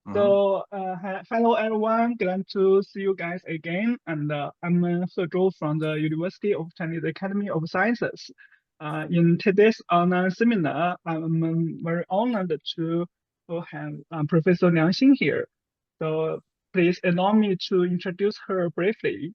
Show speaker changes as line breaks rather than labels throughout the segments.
Hello everyone, glad to see you guys again. And I'm He Zhou from the University of Chinese Academy of Sciences. In today's online seminar, I'm very honored to have Professor Liang Xin here. So please allow me to introduce her briefly.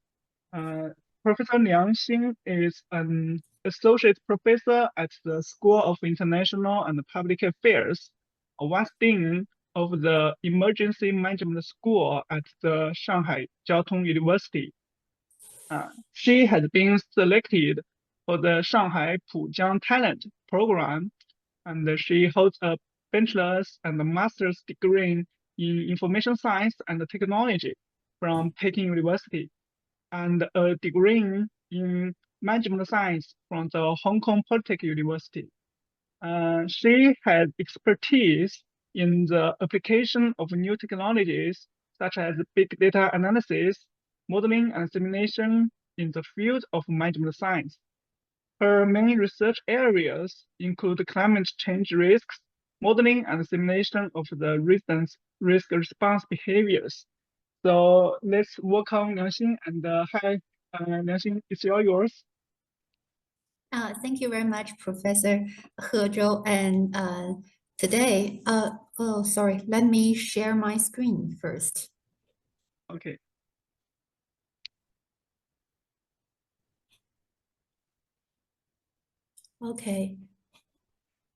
Professor Liang Xin is an associate professor at the School of International and Public Affairs, vice dean of the Emergency Management School at the Shanghai Jiao Tong University. She has been selected for the Shanghai Pujiang Talent Program, and she holds a bachelor's and a master's degree in information science and technology from Peking University, and a degree in management science from the Hong Kong Polytechnic University. She has expertise in the application of new technologies such as big data analysis, modeling, and simulation in the field of management science. Her main research areas include climate change risks, modeling and simulation of the residents' risk response behaviors. So let's welcome Liang Xin, and hi, Liang Xin, it's all yours.
Thank you very much, Professor He Zhou. And today, sorry, let me share my screen first.
Okay.
Okay.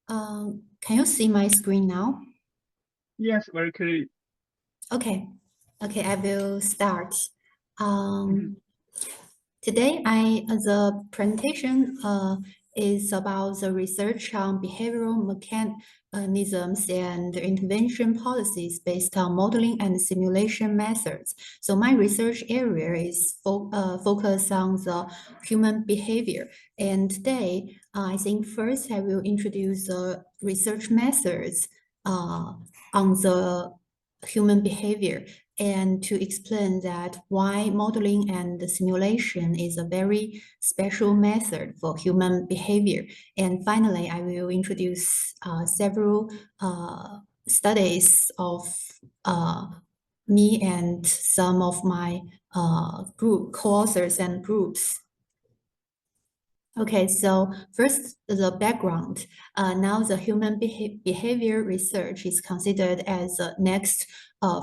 Can you see my screen now?
Yes, very clear.
Okay. Okay, I will start. Today, the presentation is about the research on behavioral mechanisms and intervention policies based on modeling and simulation methods. So my research area is focused on the human behavior. And today, I think first I will introduce the research methods on the human behavior, and to explain that why modeling and simulation is a very special method for human behavior. And finally, I will introduce several studies of me and some of my co-authors and groups. Okay, so first, the background. Now the human behavior research is considered as the next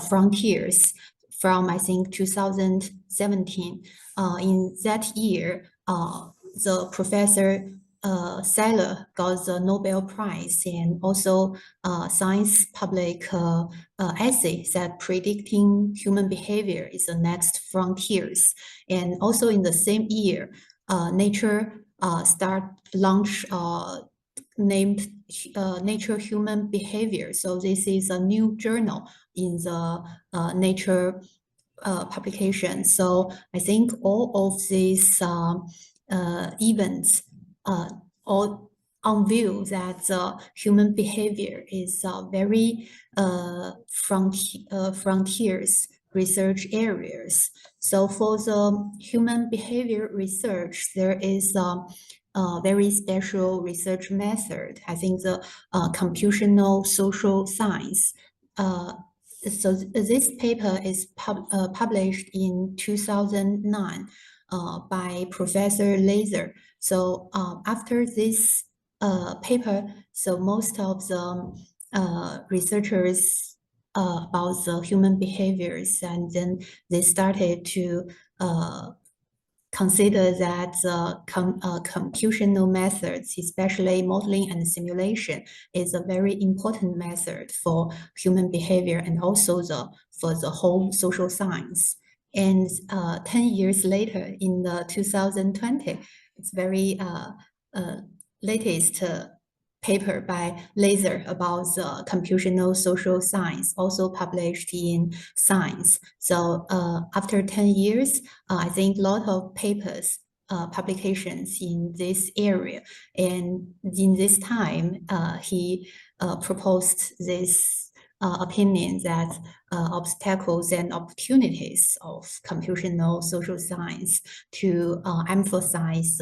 frontiers from, I think, 2017. In that year, the Professor Seller got the Nobel Prize, and also Science public essay that predicting human behavior is the next frontiers. And also in the same year, Nature launch named Nature Human Behavior. So this is a new journal in the Nature publication. So I think all of these events all on view that human behavior is very frontiers research areas. So for the human behavior research, there is a very special research method. I think the computational social science. So this paper is published in 2009 by Professor Laser. So after this paper, so most of the researchers about the human behaviors, and then they started to consider that computational methods, especially modeling and simulation, is a very important method for human behavior and also for the whole social science. And 10 years later, in 2020, it's very latest paper by Laser about the computational social science, also published in Science. So after 10 years, I think a lot of papers, publications in this area. And in this time, he proposed this opinion that obstacles and opportunities of computational social science to emphasize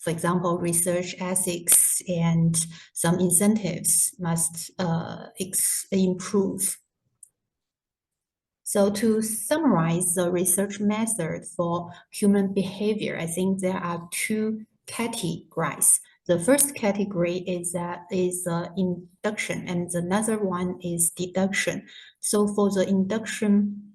for example, research ethics and some incentives must improve. So to summarize the research method for human behavior, I think there are two categories. The first category is induction, and another one is deduction. So for the induction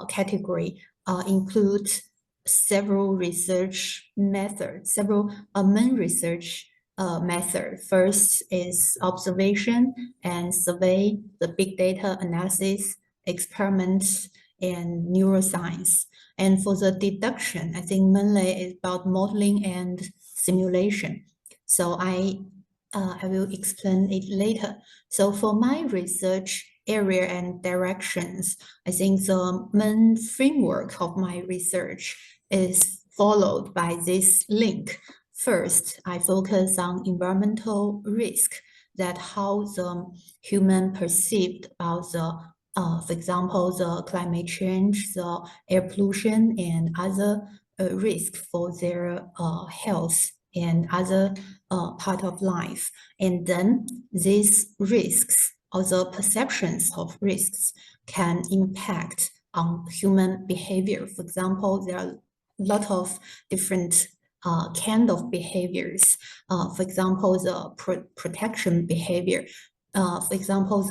category, includes several research methods, several main research method. First is observation and survey, the big data analysis, experiments, and neuroscience. And for the deduction, I think mainly is about modeling and simulation. So I will explain it later. So for my research area and directions, I think the main framework of my research is followed by this link. First, I focus on environmental risk, that how the human perceived about the, for example, the climate change, the air pollution, and other risk for their health and other part of life. And then these risks or the perceptions of risks can impact on human behavior. For example, there are a lot of different kind of behaviors. For example, the protection behavior. For example,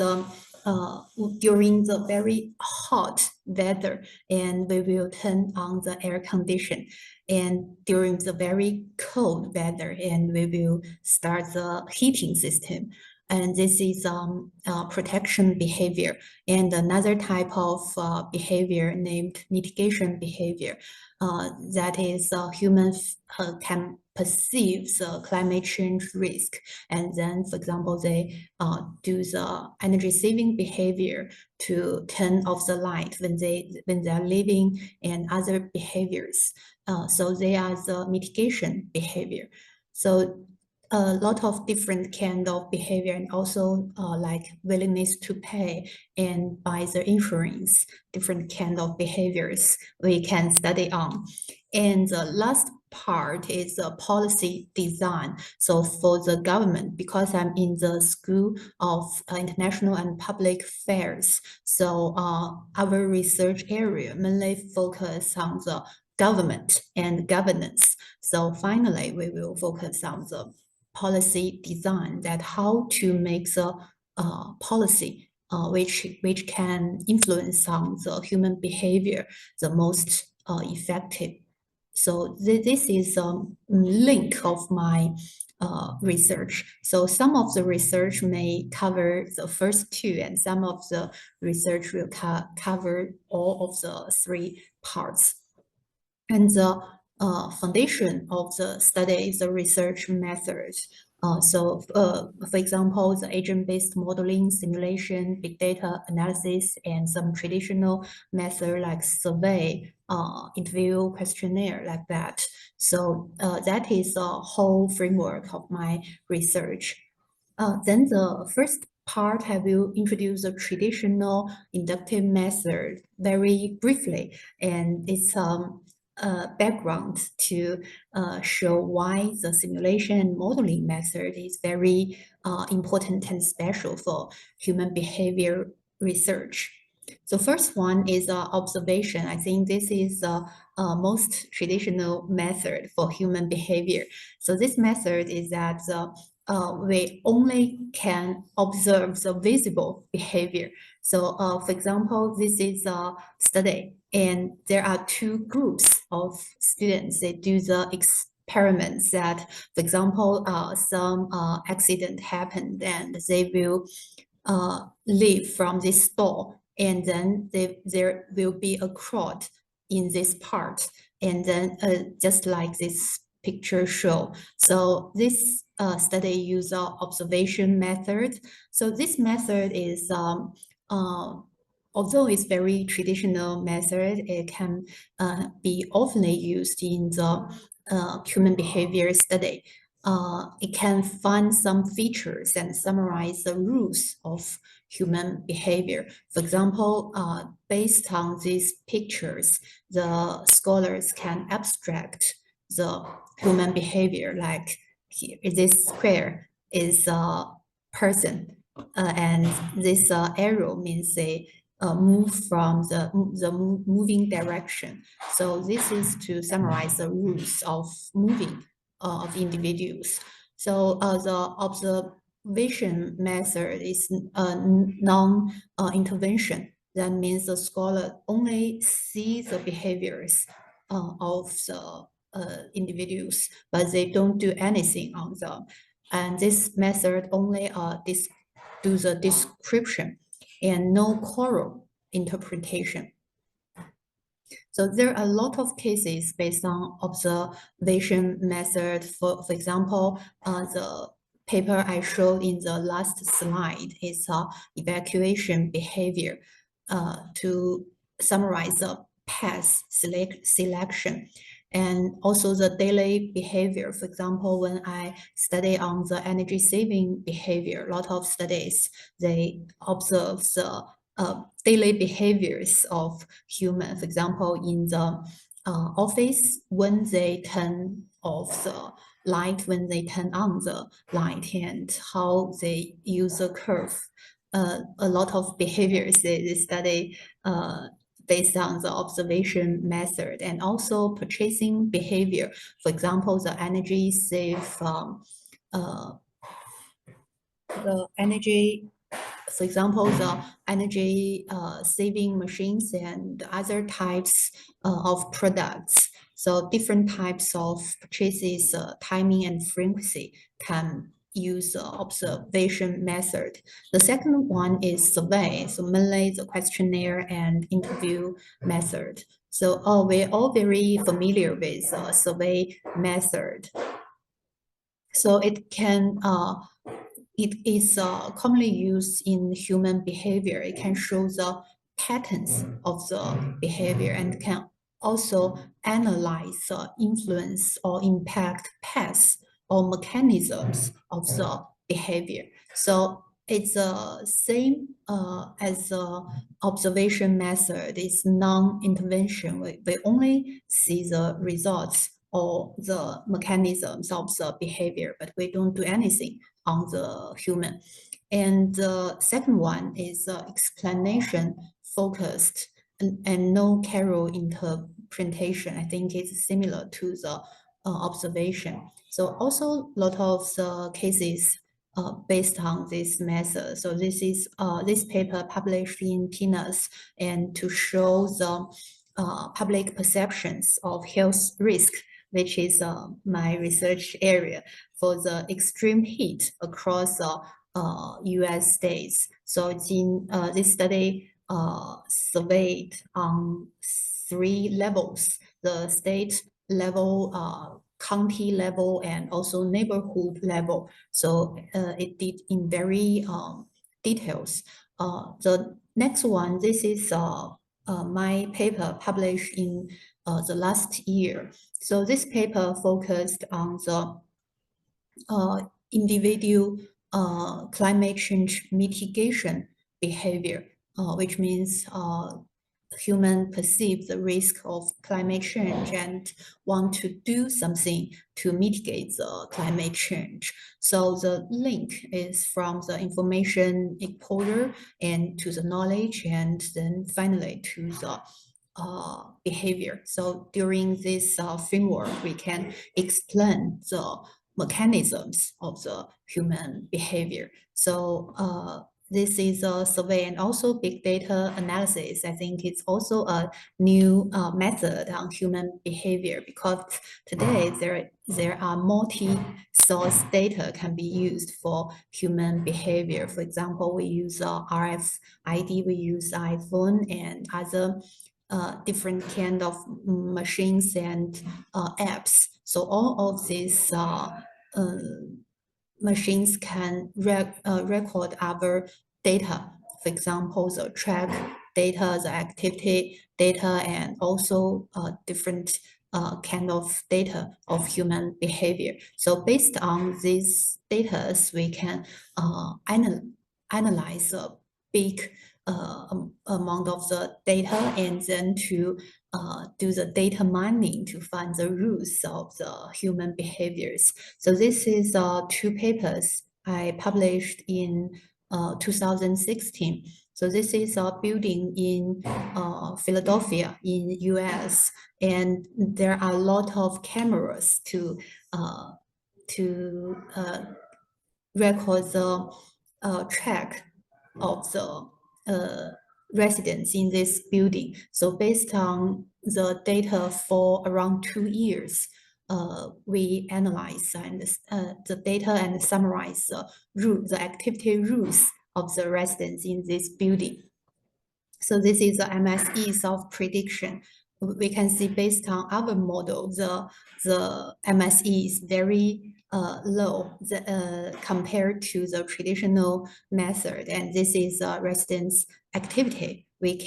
during the very hot weather, and we will turn on the air condition. And during the very cold weather, and we will start the heating system. And this is protection behavior. And another type of behavior named mitigation behavior, that is humans can perceive the climate change risk. And then, for example, they do the energy saving behavior to turn off the light when they are leaving, and other behaviors. So they are the mitigation behavior. So a lot of different kind of behavior, and also like willingness to pay and buy the insurance, different kind of behaviors we can study on. And the last part is the policy design. So for the government, because I'm in the School of International and Public Affairs, so our research area mainly focus on the government and governance. So finally, we will focus on the policy design, that how to make the policy which can influence on the human behavior the most effective. So this is a link of my research. So some of the research may cover the first two, and some of the research will cover all of the three parts. And the foundation of the study is the research methods. For example, the agent-based modeling, simulation, big data analysis, and some traditional method like survey, interview, questionnaire, like that. So that is the whole framework of my research. Then the first part, I will introduce the traditional inductive method very briefly, and it's background to show why the simulation and modeling method is very important and special for human behavior research. So first one is observation. I think this is the most traditional method for human behavior. So this method is that we only can observe the visible behavior. So for example, this is a study, and there are two groups of students. They do the experiments that, for example, some accident happened, and they will leave from this store, and then there will be a crowd in this part, and then just like this picture show. So this study use observation method. So this method is although it's very traditional method, it can be often used in the human behavior study. It can find some features and summarize the rules of human behavior. For example, based on these pictures, the scholars can abstract the human behavior, like here, this square is a person, and this arrow means a move from the moving direction. So this is to summarize the rules of moving of individuals. So the observation method is non-intervention. That means the scholar only sees the behaviors of the individuals, but they don't do anything on them. And this method only do the description and no choral interpretation. So there are a lot of cases based on observation method. For example, the paper I showed in the last slide is evacuation behavior to summarize the path selection. And also the daily behavior. For example, when I study on the energy saving behavior, a lot of studies, they observe the daily behaviors of humans. For example, in the office, when they turn off the light, when they turn on the light, and how they use the curve. A lot of behaviors they study based on the observation method, and also purchasing behavior. For example, the energy save, the energy, for example, the energy saving machines and other types of products. So different types of purchases, timing and frequency can use the observation method. The second one is survey, so mainly the questionnaire and interview method. So we're all very familiar with survey method. So it can it is commonly used in human behavior. It can show the patterns of the behavior and can also analyze the influence or impact paths or mechanisms of the behavior. So it's the same as the observation method. It's non-intervention. We only see the results or the mechanisms of the behavior, but we don't do anything on the human. And the second one is explanation focused and no carol interpretation. I think it's similar to the observation. So also a lot of the cases based on this method. So this is this paper published in PNAS, and to show the public perceptions of health risk, which is my research area, for the extreme heat across US states. So it's in this study surveyed on 3 levels: the state level, county level, and also neighborhood level. So it did in very details. The next one, this is my paper published in the last year. So this paper focused on the individual climate change mitigation behavior, which means human perceive the risk of climate change and want to do something to mitigate the climate change. So the link is from the information exposure and to the knowledge, and then finally to the behavior. So during this framework, we can explain the mechanisms of the human behavior. So this is a survey and also big data analysis. I think it's also a new method on human behavior, because today there are multi-source data can be used for human behavior. For example, we use RFID, we use iPhone and other different kind of machines and apps. So all of these machines can record our data. For example, the track data, the activity data, and also different kind of data of human behavior. So based on these data, we can analyze a big amount of the data, and then to do the data mining to find the roots of the human behaviors. So this is 2 papers I published in 2016. So this is a building in Philadelphia in US, and there are a lot of cameras to record the track of the residents in this building. So based on the data for around 2 years, we analyze and the data and summarize the activity rules of the residents in this building. So this is the MSEs of prediction. We can see based on our model, the MSE is very low compared to the traditional method, and this is residents' activity. We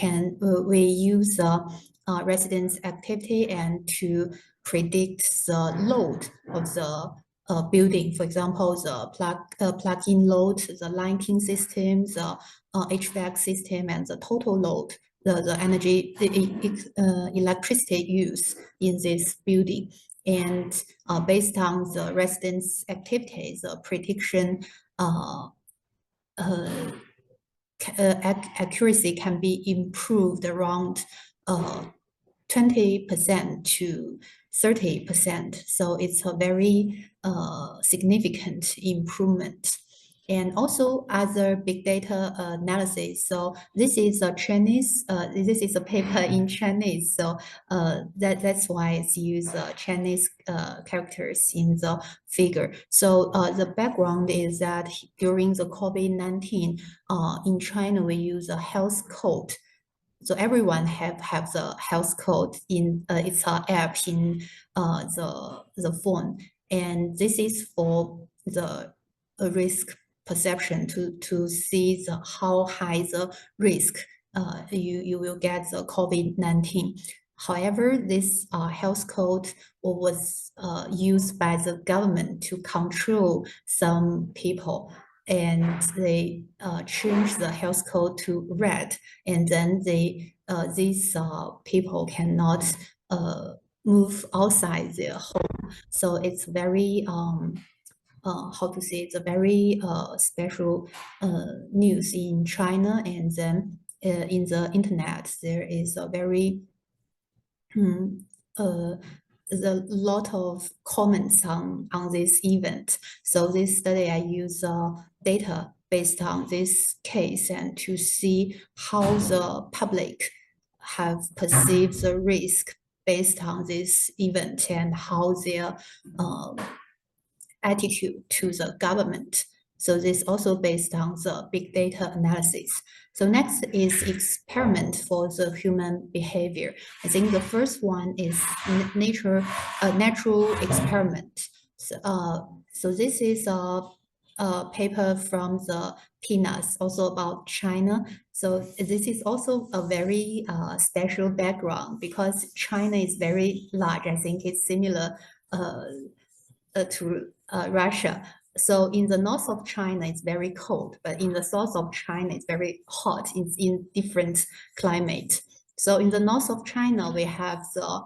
use residents' activity and to predict the load of the building. For example, the plug-in load, the lighting system, the HVAC system, and the total load, the energy, the electricity use in this building. And based on the residents' activities, the prediction accuracy can be improved around 20% to 30%. So it's a very significant improvement. And also other big data analysis. So this is a Chinese, this is a paper in Chinese. So that's why it's used Chinese characters in the figure. So the background is that during the COVID-19 in China, we use a health code. So everyone have the health code in its app in the phone, and this is for the risk perception to see how high the risk you will get the COVID-19. However, this health code was used by the government to control some people, and they changed the health code to red, and then these people cannot move outside their home. So it's very how to say, it's a very special news in China, and then in the internet there is a very a lot of comments on this event. So this study I use data based on this case and to see how the public have perceived the risk based on this event and how their attitude to the government. So this also based on the big data analysis. So next is experiment for the human behavior. I think the first one is natural experiment. So this is a paper from the PNAS, also about China. So this is also a very special background because China is very large. I think it's similar to Russia. So in the north of China, it's very cold, but in the south of China, it's very hot. It's in different climate. So in the north of China, we have the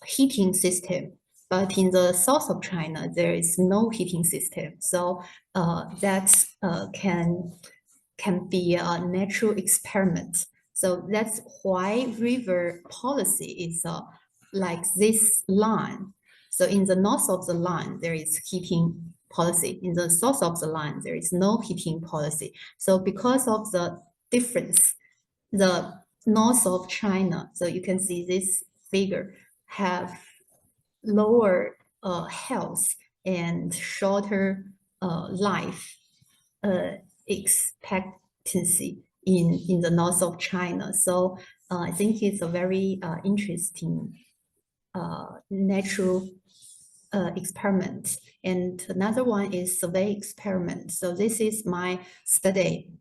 heating system, but in the south of China, there is no heating system. So that can be a natural experiment. So that's why river policy is like this line. So in the north of the line, there is heating policy. In the south of the line, there is no heating policy. So because of the difference, the north of China, so you can see this figure, have lower health and shorter life expectancy in the north of China. So I think it's a very interesting natural experiment. And another one is survey experiment. So this is my study.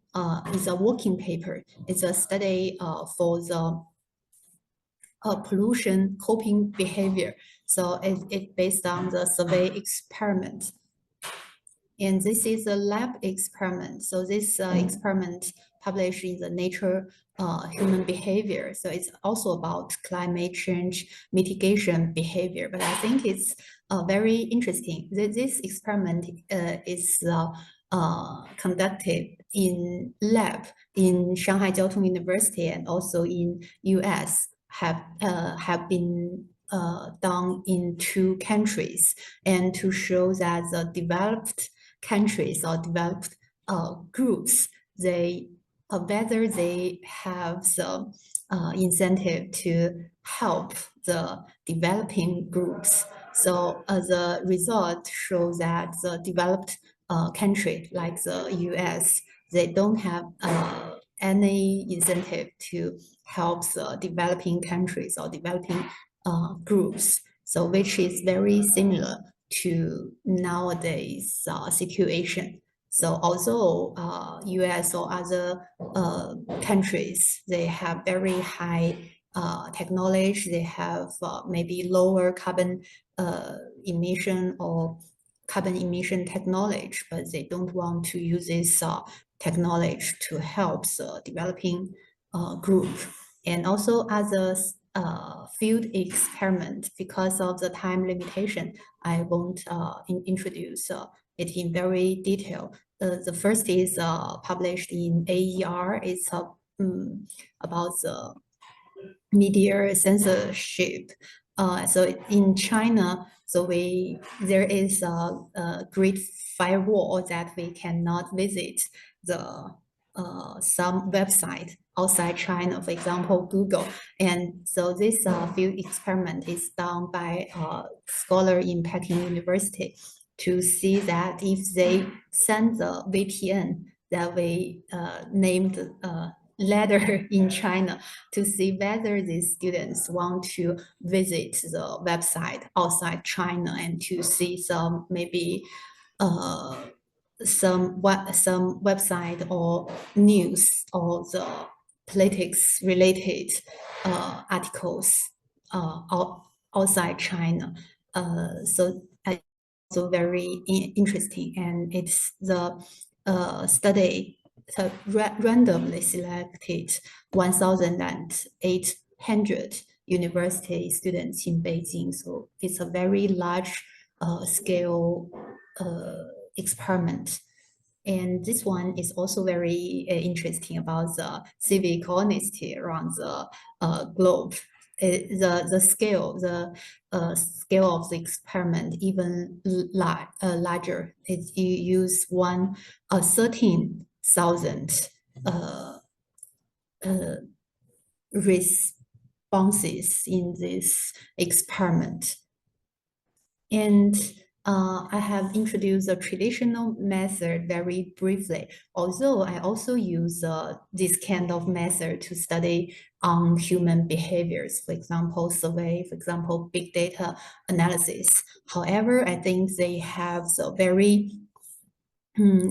It's a working paper. It's a study for the pollution coping behavior. So it's based on the survey experiment. And this is a lab experiment. So this experiment published in the Nature Human Behavior. So it's also about climate change mitigation behavior, but I think it's very interesting. This experiment is conducted in lab in Shanghai Jiao Tong University and also in US have been done in 2 countries, and to show that the developed countries or developed groups, whether they have the incentive to help the developing groups. So the result shows that the developed country like the US, they don't have any incentive to help the developing countries or developing groups. So which is very similar to nowadays situation. So although US or other countries, they have very high technology, they have maybe lower carbon emission or carbon emission technology, but they don't want to use this technology to help the developing group. And also other field experiment, because of the time limitation, I won't introduce it in very detail. The first is published in AER. It's about the media censorship. So in China, there is a great firewall that we cannot visit the some website outside China, for example, Google. And so this field experiment is done by a scholar in Peking University to see that if they send the VPN that we named letter in China to see whether these students want to visit the website outside China and to see some maybe some website or news or the politics related articles outside China. So I also very interesting, and it's the study randomly selected 1,800 university students in Beijing. So it's a very large scale experiment. And this one is also very interesting about the civic honesty around the globe. The scale of the experiment even larger. You use 13,000 responses in this experiment. And I have introduced a traditional method very briefly, although I also use this kind of method to study human behaviors, for example, survey, for example, big data analysis. However, I think they have the very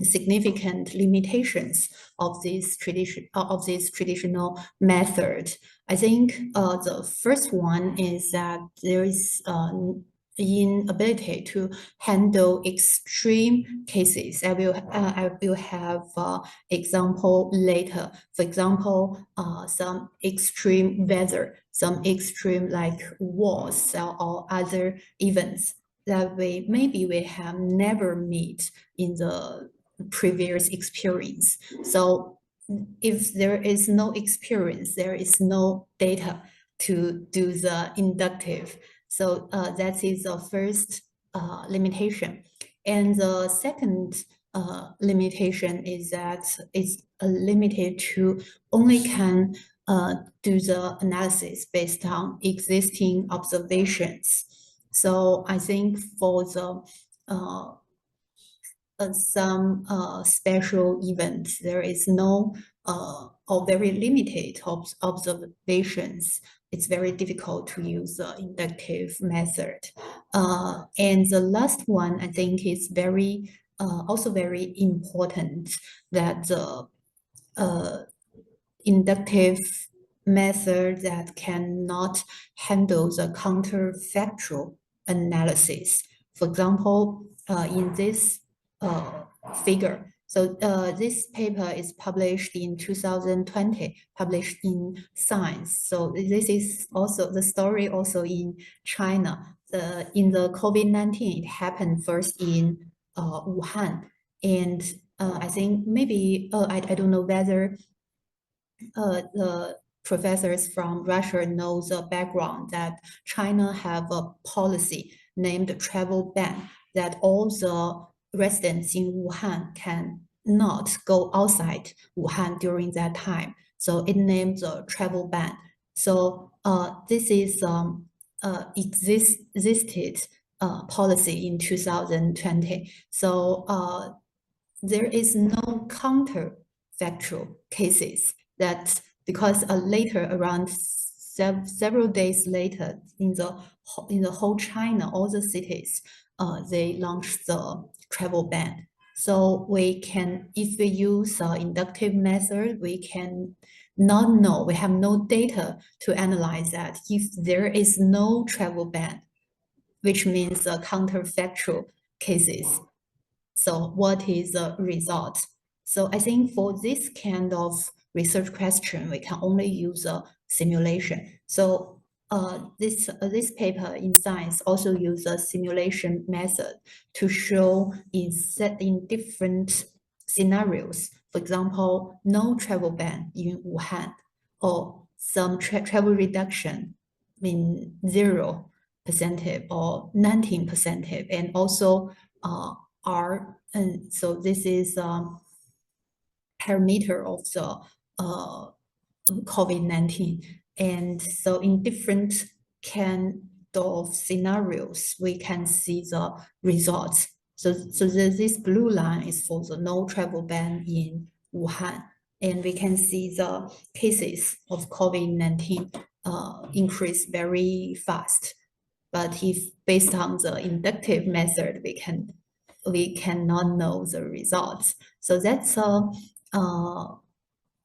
significant limitations of this traditional method. I think the first one is that there is inability to handle extreme cases. I will have example later. For example, some extreme weather, some extreme like wars or other events that maybe we have never met in the previous experience. So if there is no experience, there is no data to do the inductive. So that is the first limitation. And the second limitation is that it's limited to only can do the analysis based on existing observations. So I think for the some special events, there is no or very limited observations. It's very difficult to use the inductive method. And the last one, I think, is very also very important, that the inductive method that cannot handle the counterfactual analysis. For example, in this figure, so this paper is published in 2020, published in Science. So this is also the story also in China. In the COVID-19, it happened first in Wuhan. And I think maybe I don't know whether the professors from Russia know the background that China have a policy named travel ban, that all the residents in Wuhan cannot go outside Wuhan during that time. So it named the travel ban. So this is existed policy in 2020. So there is no counterfactual cases that, because later, around several days later, in the whole China, all the cities, they launched the travel ban. So we can, if we use inductive method, we can not know, we have no data to analyze that. If there is no travel ban, which means counterfactual cases. So what is the result? So I think for this kind of research question, we can only use a simulation. So this paper in Science also use a simulation method to show in different scenarios. For example, no travel ban in Wuhan, or some travel reduction in 0% or 19%, and also and so this is parameter of the COVID-19. And so in different kind of scenarios, we can see the results. So this blue line is for the no travel ban in Wuhan. And we can see the cases of COVID-19 increase very fast. But if based on the inductive method, we cannot know the results. So that's a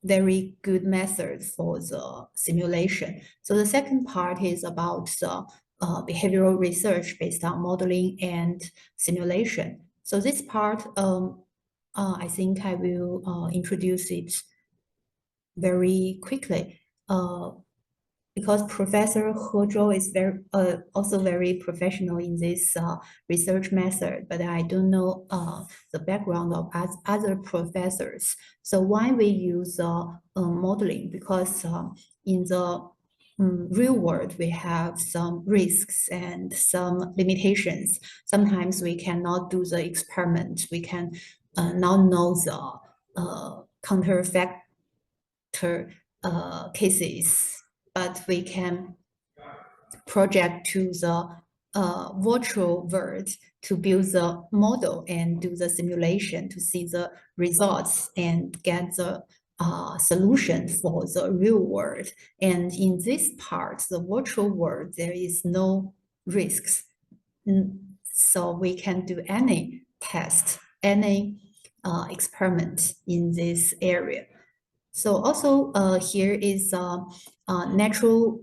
very good method for the simulation. So the second part is about the behavioral research based on modeling and simulation. So this part, I think I will introduce it very quickly. Because Professor He Zhou is also very professional in this research method, but I don't know the background of other professors. So why we use modeling? Because in the real world, we have some risks and some limitations. Sometimes we cannot do the experiment. We can not know the counterfactor cases, but we can project to the virtual world to build the model and do the simulation to see the results and get the solution for the real world. And in this part, the virtual world, there is no risks. So we can do any test, any experiment in this area. So also here is natural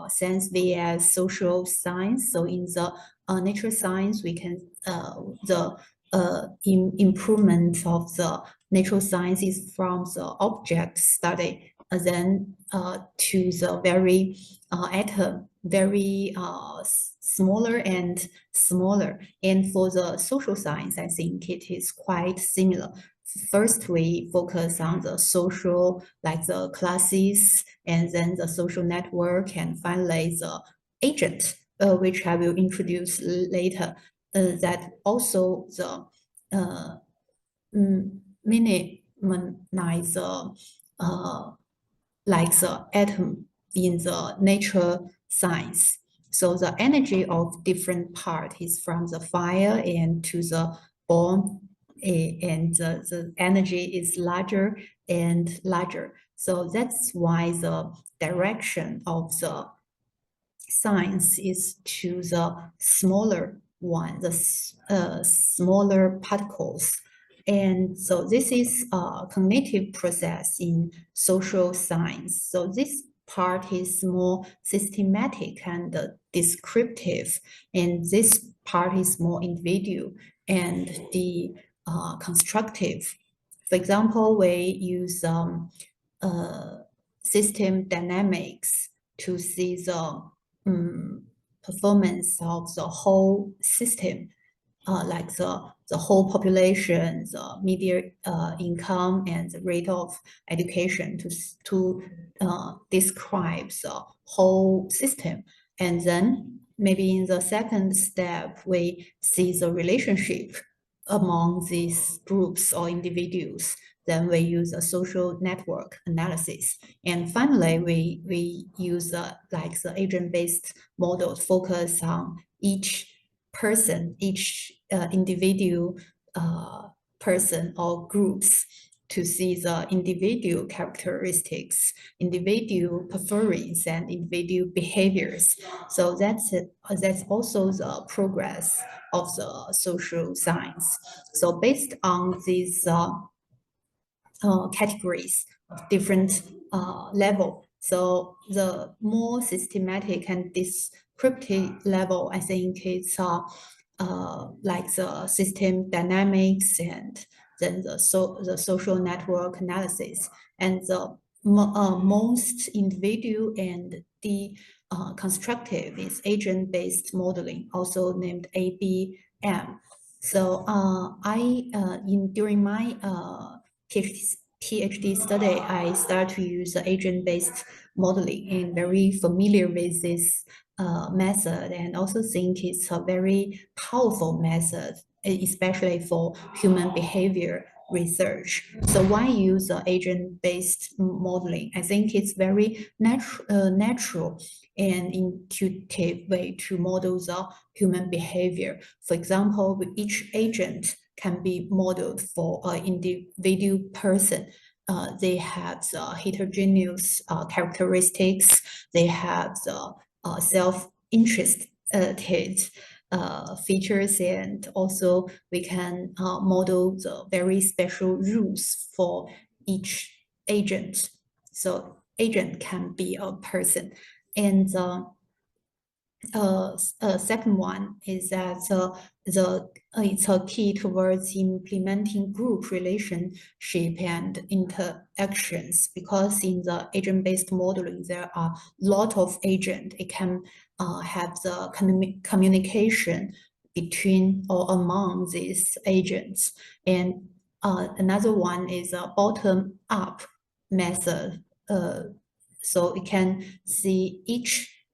science vs social science. So in the natural science, we can the improvement of the natural sciences from the object study, then to the very atom, very smaller and smaller. And for the social science, I think it is quite similar. First, we focus on the social, like the classes, and then the social network, and finally the agent, which I will introduce later, that also the minimize like the atom in the nature science. So the energy of different part is from the fire and to the bomb, and the energy is larger and larger. So that's why the direction of the science is to the smaller one, the smaller particles. And so this is a cognitive process in social science. So this part is more systematic and descriptive, and this part is more individual and the constructive. For example, we use system dynamics to see the performance of the whole system, like the the whole population, the media income, and the rate of education to describe the whole system. And then maybe in the second step, we see the relationship among these groups or individuals. Then we use a social network analysis. And finally, we use like the agent-based model focus on each person, each individual person or groups to see the individual characteristics, individual preference, and individual behaviors. So that's it. That's also the progress of the social science. So based on these categories of different level, so the more systematic and descriptive level, I think it's like the system dynamics and then the social network analysis, and the most individual and the constructive is agent-based modeling, also named ABM. So during my PhD study, I start to use agent-based modeling and very familiar with this method, and also think it's a very powerful method, especially for human behavior research. So why use agent-based modeling? I think it's very natural and intuitive way to model the human behavior. For example, each agent can be modeled for an individual person. They have the heterogeneous characteristics. They have the self-interested features, and also we can model the very special rules for each agent. So agent can be a person. And second one is that it's a key towards implementing group relationship and interactions, because in the agent-based modeling there are a lot of agents. It can have the communication between or among these agents. And another one is a bottom-up method. So it can see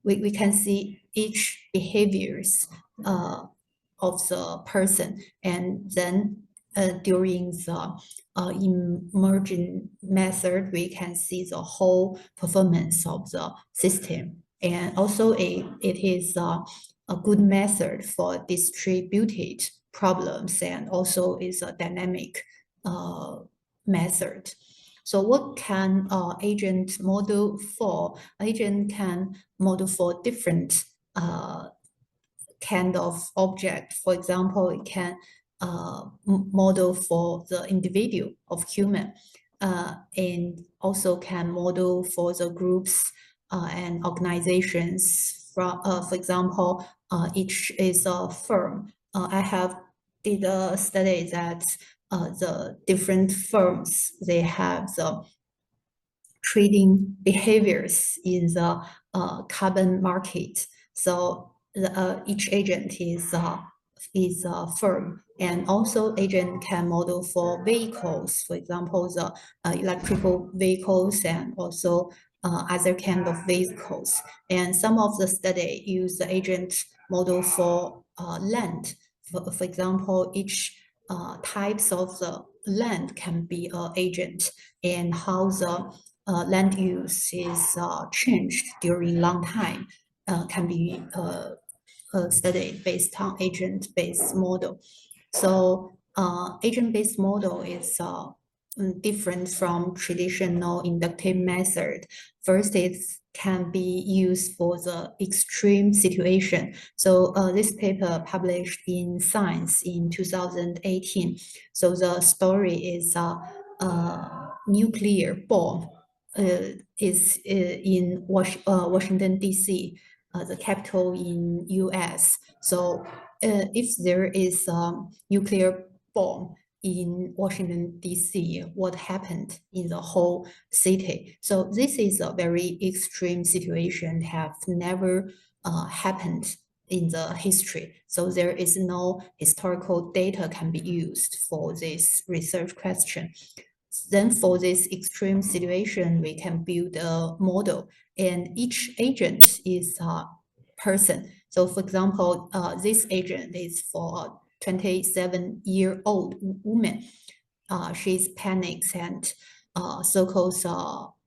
we can see each behaviors of the person, and then during the emerging method, we can see the whole performance of the system. And also it is a good method for distributed problems, and also is a dynamic method. So what can agent model for? Agent can model for different kind of object. For example, it can model for the individual of human, and also can model for the groups and organizations. For example, each is a firm. I have did a study that the different firms, they have the trading behaviors in the carbon market. So each agent is a firm, and also agent can model for vehicles, for example, the electrical vehicles, and also other kind of vehicles. And some of the study use the agent model for land. For example, each types of the land can be an agent, and how the land use is changed during long time can be studied based on agent-based model. So agent-based model is different from traditional inductive method. First, it can be used for the extreme situation. So this paper published in Science in 2018. So the story is nuclear bomb is in Washington, D.C., the capital in US. So if there is a nuclear bomb in Washington, D.C., what happened in the whole city? So this is a very extreme situation, have never happened in the history. So there is no historical data can be used for this research question. Then for this extreme situation, we can build a model, and each agent is a person. So for example, this agent is for a 27-year-old woman. She's panics and circles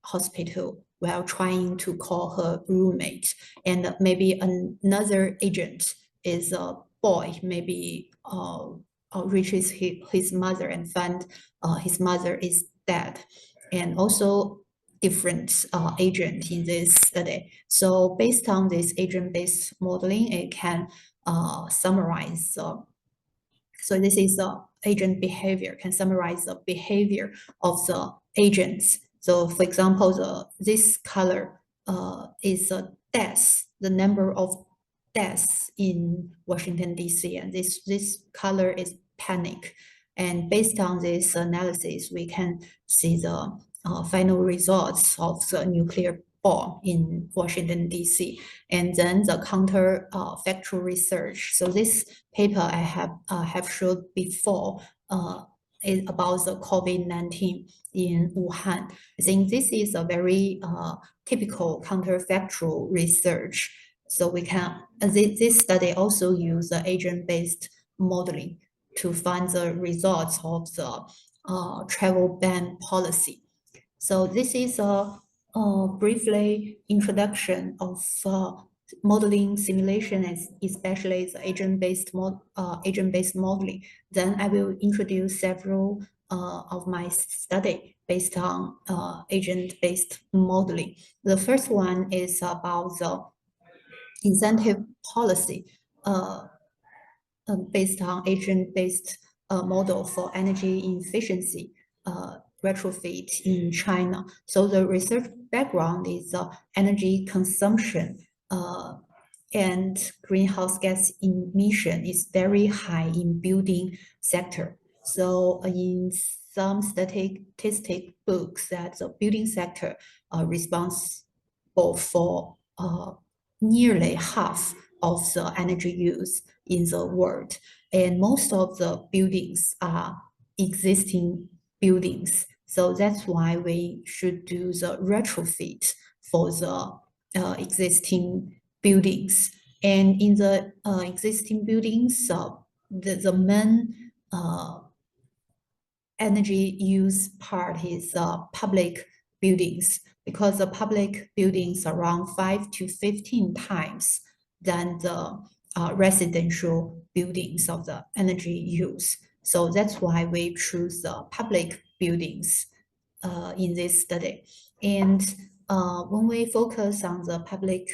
hospital while trying to call her roommate. And maybe another agent is a boy, maybe reaches his mother and find his mother is dead. And also different agent in this study. So based on this agent-based modeling, it can summarize. So this is the agent behavior, can summarize the behavior of the agents. So for example, this color is a death, the number of deaths in Washington, D.C., and this color is panic. And based on this analysis, we can see the final results of the nuclear bomb in Washington, D.C., and then the counter factual research. So this paper I have showed before is about the COVID-19 in Wuhan. I think this is a very typical counterfactual research. So we can, this study also use the agent-based modeling to find the results of the travel ban policy. So this is a briefly introduction of modeling simulation, especially the agent-based modeling. Then I will introduce several of my study based on agent-based modeling. The first one is about the incentive policy based on agent-based model for energy efficiency retrofit in China. So the research background is energy consumption and greenhouse gas emission is very high in building sector. So in some statistic books that the building sector responsible for nearly half of the energy use in the world. And most of the buildings are existing buildings. So that's why we should do the retrofit for the existing buildings. And in the existing buildings, the main energy use part is public buildings, because the public buildings are around 5 to 15 times than the residential buildings of the energy use. So that's why we choose the public buildings in this study. And when we focus on the public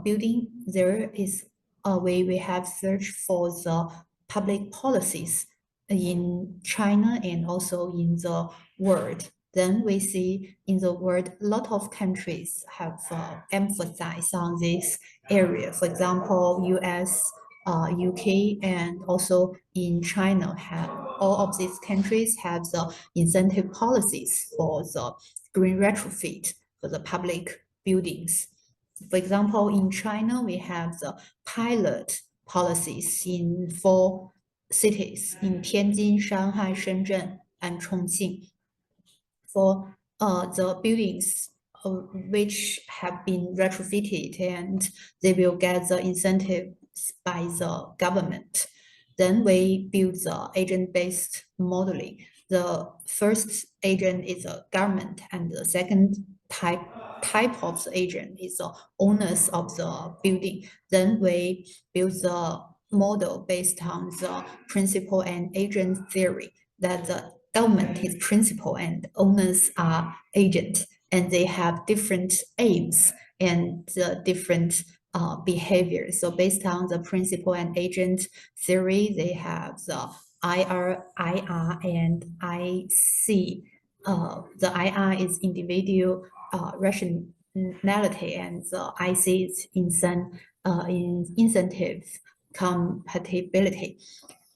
building, there is a way we have searched for the public policies in China and also in the world. Then we see in the world, a lot of countries have emphasized on this area. For example, US, UK, and also in China, all of these countries have the incentive policies for the green retrofit for the public buildings. For example, in China, we have the pilot policies in 4 cities, in Tianjin, Shanghai, Shenzhen, and Chongqing, for the buildings which have been retrofitted, and they will get the incentive by the government. Then we build the agent-based modeling. The first agent is a government, and the second type of the agent is the owners of the building. Then we build the model based on the principal and agent theory, that the government is principal and owners are agent, and they have different aims and different behaviors. So based on the principal and agent theory, they have the IR, and IC. The IR is individual rationality, and the IC is incentive compatibility.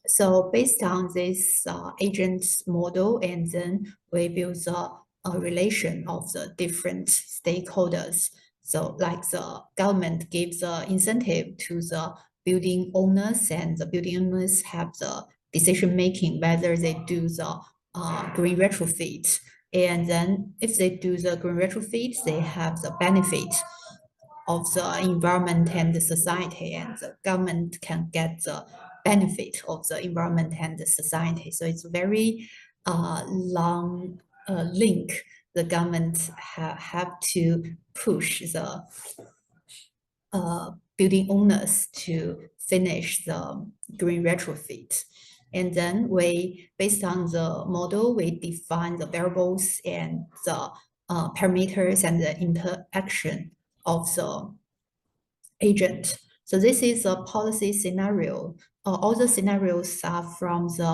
So based on this agent model, and then we build a relation of the different stakeholders. So like the government gives the incentive to the building owners, and the building owners have the decision making whether they do the green retrofit. And then if they do the green retrofit, they have the benefit of the environment and the society, and the government can get the benefit of the environment and the society. So it's a very long link. The government have to push the building owners to finish the green retrofit. And then based on the model, we define the variables and the parameters and the interaction of the agent. So this is a policy scenario. All the scenarios are from the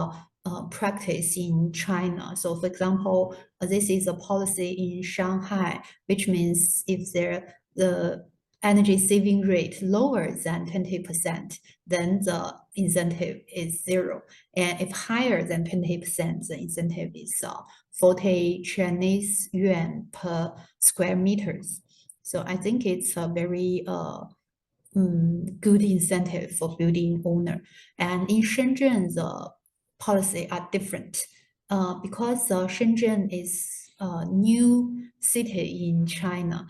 practice in China. So for example, this is a policy in Shanghai, which means if the energy saving rate lower than 20%, then the incentive is 0. And if higher than 20%, the incentive is 40 Chinese yuan per square meters. So I think it's a very good incentive for building owner. And in Shenzhen, the policy are different because Shenzhen is a new city in China.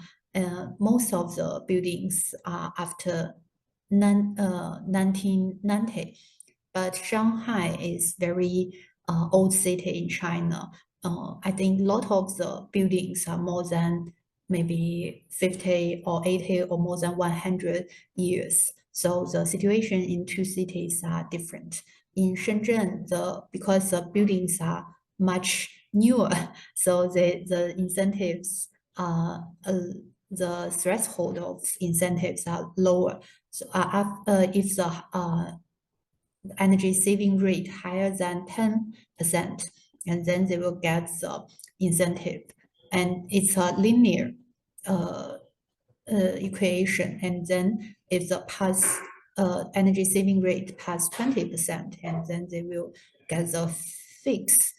Most of the buildings are after 1990, but Shanghai is very old city in China. I think a lot of the buildings are more than maybe 50 or 80 or more than 100 years. So the situation in two cities are different. In Shenzhen, because the buildings are much newer, so the incentives the threshold of incentives are lower. So if the energy saving rate higher than 10%, and then they will get the incentive. And it's a linear equation. And then if the energy saving rate past 20%, and then they will get the fixed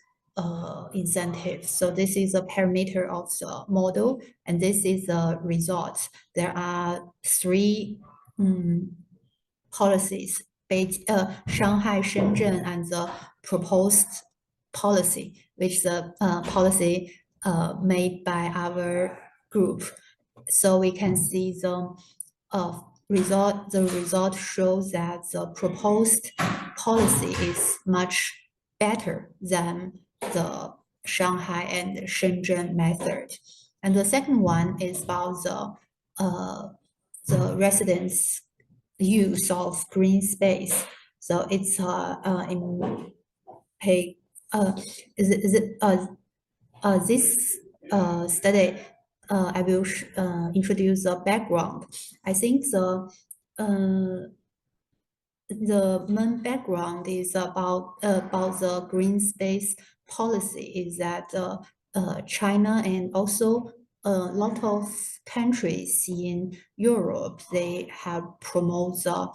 incentive. So this is a parameter of the model, and this is the result. There are 3 policies: Shanghai, Shenzhen, and the proposed policy, which the policy made by our group. So we can see the result. The result shows that the proposed policy is much better than the Shanghai and Shenzhen method. And the second one is about the residents' use of green space. So it's in page this study. I will introduce the background. I think the main background is about the green space policy is that China and also a lot of countries in Europe, they have promoted the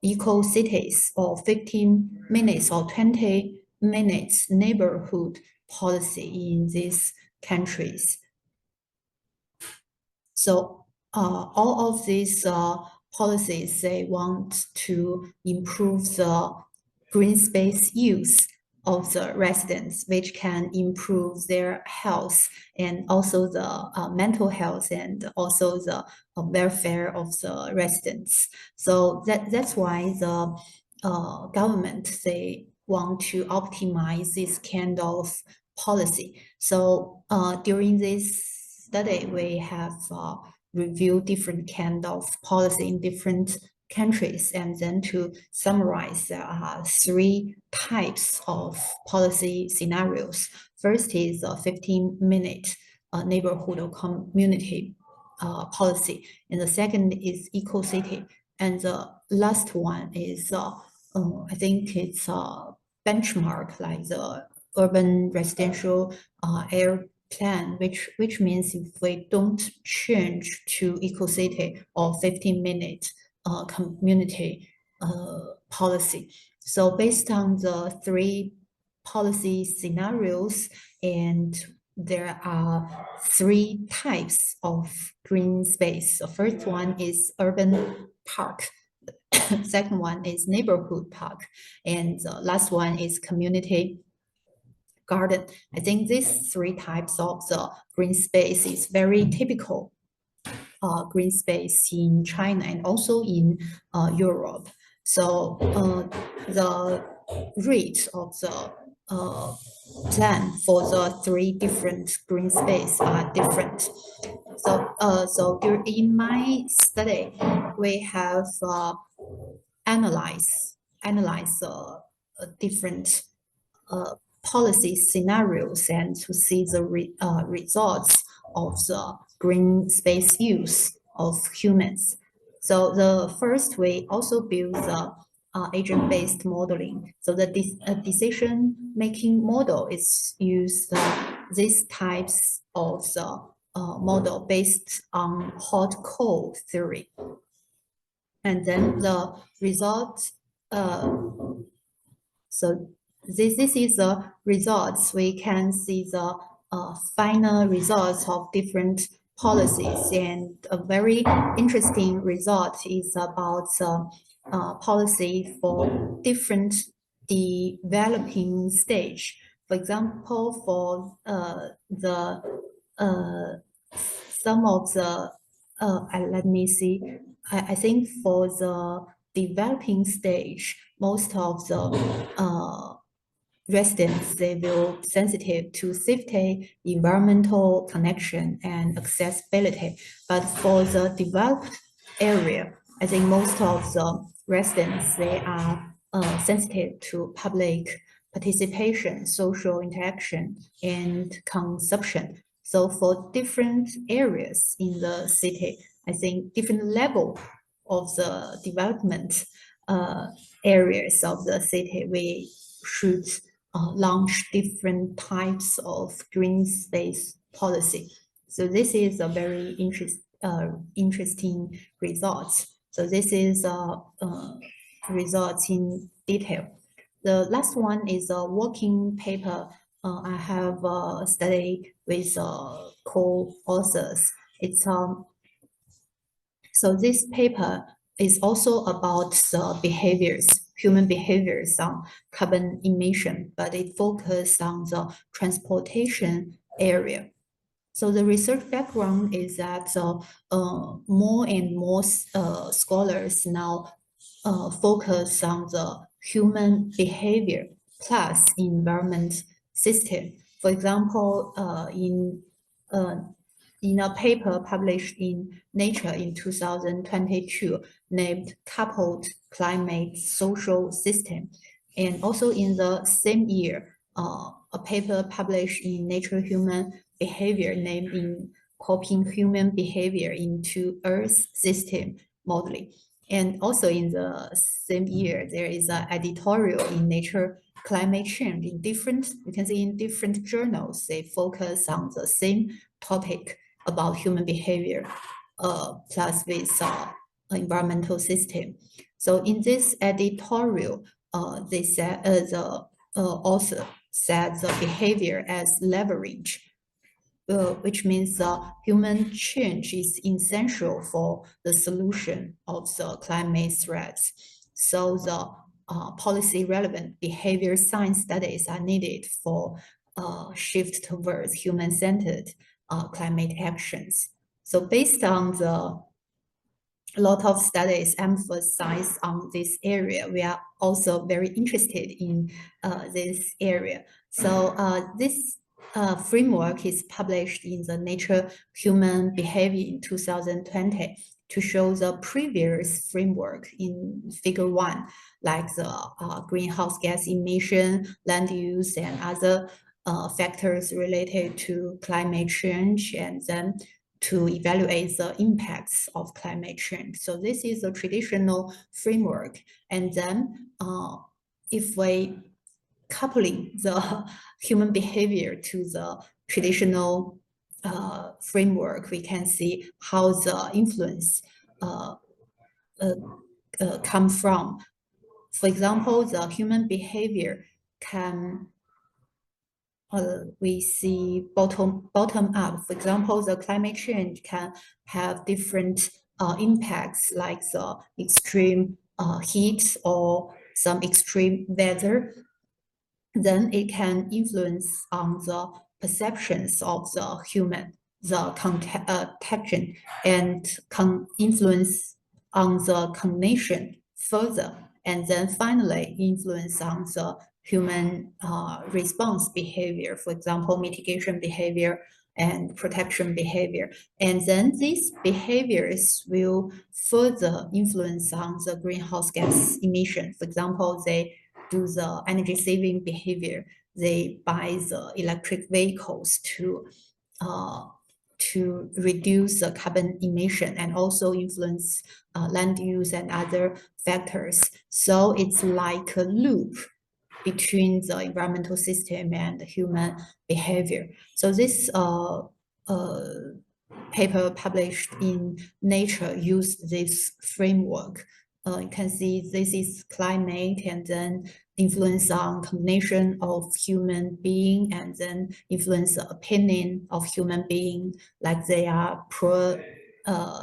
eco cities or 15 minutes or 20 minutes neighborhood policy in these countries. So all of these policies, they want to improve the green space use of the residents, which can improve their health and also the mental health and also the welfare of the residents. So that's why the government, they want to optimize this kind of policy. So during this study, we have reviewed different kind of policy in different countries, and then to summarize, there are 3 types of policy scenarios. First is a 15-minute neighborhood or community policy, and the second is eco-city, and the last one is I think it's a benchmark like the urban residential air plan, which means if we don't change to eco-city or 15-minute community policy. So based on the 3 policy scenarios, and there are 3 types of green space. The first one is urban park. second one is neighborhood park, and the last one is community garden. I think these three types of the green space is very typical green space in China and also in Europe. So the rate of the plan for the three different green space are different. So in my study, we have analyzed different policy scenarios and to see the results of the green space use of humans. So the first, we also build the agent-based modeling. So the decision-making model is used these types of the model based on hot-cold theory. And then the result, so this is the results. We can see the final results of different policies, and a very interesting result is about policy for different developing stage. For example, for some of the let me see. I think for the developing stage, most of the residents, they will sensitive to safety, environmental connection, and accessibility. But for the developed area, I think most of the residents, they are sensitive to public participation, social interaction, and consumption. So for different areas in the city, I think different level of the development areas of the city, we should launch different types of green space policy. So this is a very interesting result. So this is results in detail. The last one is a working paper. I have studied with co-authors. It's so this paper is also about the behaviors, human behaviors on carbon emission, but it focused on the transportation area. So the research background is that more and more scholars now focus on the human behavior plus environment system. For example, in a paper published in Nature in 2022, named Coupled Climate Social System. And also in the same year, a paper published in Nature Human Behavior named in Coping Human Behavior into Earth System Modeling. And also in the same year, there is an editorial in Nature Climate Change in different, you can see in different journals, they focus on the same topic about human behavior plus with environmental system. So in this editorial, they said the author said the behavior as leverage, which means human change is essential for the solution of the climate threats. So the policy relevant behavior science studies are needed for shift towards human-centered climate actions. So based on a lot of studies emphasize on this area, we are also very interested in this area. So this framework is published in the Nature Human Behavior in 2020 to show the previous framework in figure 1, like the greenhouse gas emission, land use, and other factors related to climate change, and then to evaluate the impacts of climate change. So this is a traditional framework. And then if we coupling the human behavior to the traditional framework, we can see how the influence come from. For example, the human behavior can we see bottom up. For example, the climate change can have different impacts, like the extreme heat or some extreme weather, then it can influence on the perceptions of the human, the contagion, and influence on the cognition further, and then finally influence on the human response behavior, for example, mitigation behavior and protection behavior. And then these behaviors will further influence on the greenhouse gas emission. For example, they do the energy saving behavior. They buy the electric vehicles to reduce the carbon emission and also influence land use and other factors. So it's like a loop between the environmental system and human behavior. So this paper published in Nature used this framework. You can see this is climate and then influence on cognition of human being and then influence the opinion of human being, like they are pro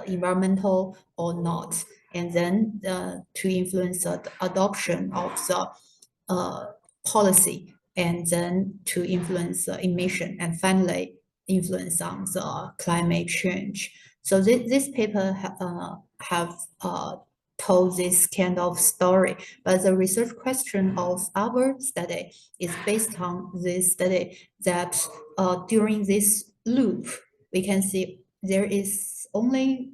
environmental or not. And then to influence the adoption of the policy and then to influence the emission and finally influence on the climate change. So this paper have told this kind of story, but the research question of our study is based on this study that during this loop, we can see there is only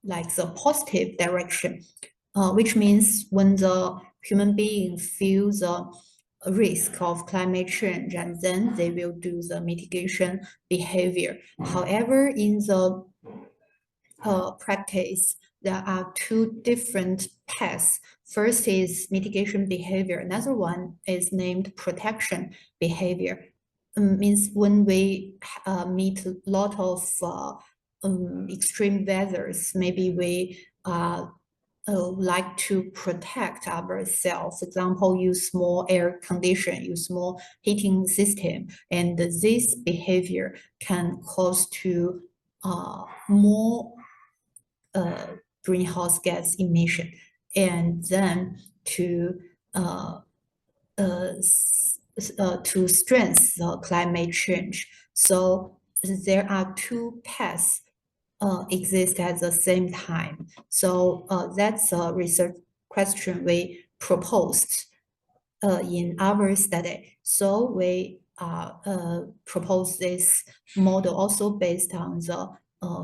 like the positive direction, which means when the human being feels the risk of climate change, and then they will do the mitigation behavior. However, in the practice, there are two different paths. First is mitigation behavior. Another one is named protection behavior. Means when we meet a lot of extreme weathers, maybe we like to protect ourselves. For example, use more air condition, use more heating system, and this behavior can cause to more greenhouse gas emission, and then to strengthen the climate change. So there are two paths exist at the same time. So that's a research question we proposed in our study. So we propose this model also based on the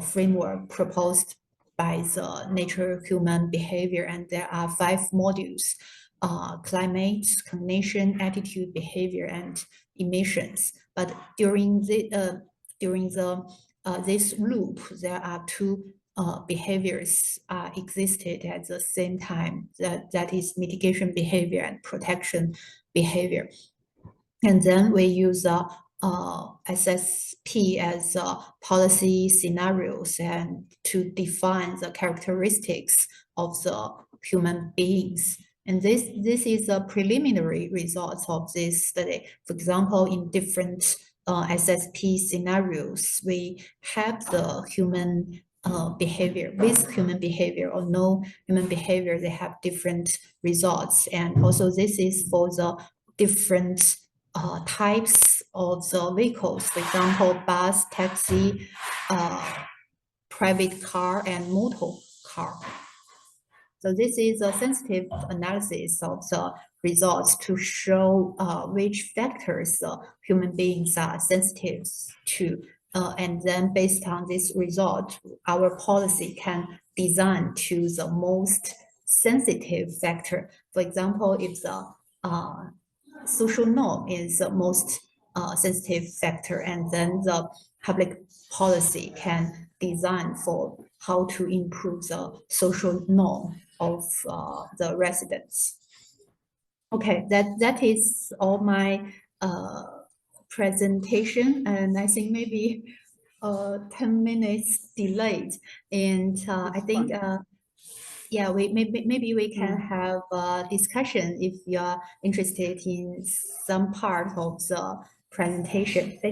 framework proposed by the Nature Human Behavior, and there are 5 modules: climate, cognition, attitude, behavior, and emissions. But during this loop, there are 2 behaviors existed at the same time. That is mitigation behavior and protection behavior. And then we use SSP as policy scenarios and to define the characteristics of the human beings. And this is a preliminary results of this study. For example, in different SSP scenarios, we have the human behavior with human behavior or no human behavior, they have different results. And also this is for the different types of the vehicles, for example, bus, taxi, private car, and motor car. So this is a sensitive analysis of the results to show which factors human beings are sensitive to. And then based on this result, our policy can design to the most sensitive factor. For example, if the social norm is the most sensitive factor, and then the public policy can design for how to improve the social norm of the residents. Okay, that is all my presentation, and I think maybe 10 minutes delayed, and I think yeah, maybe we can have a discussion if you are interested in some part of the presentation. Thank you.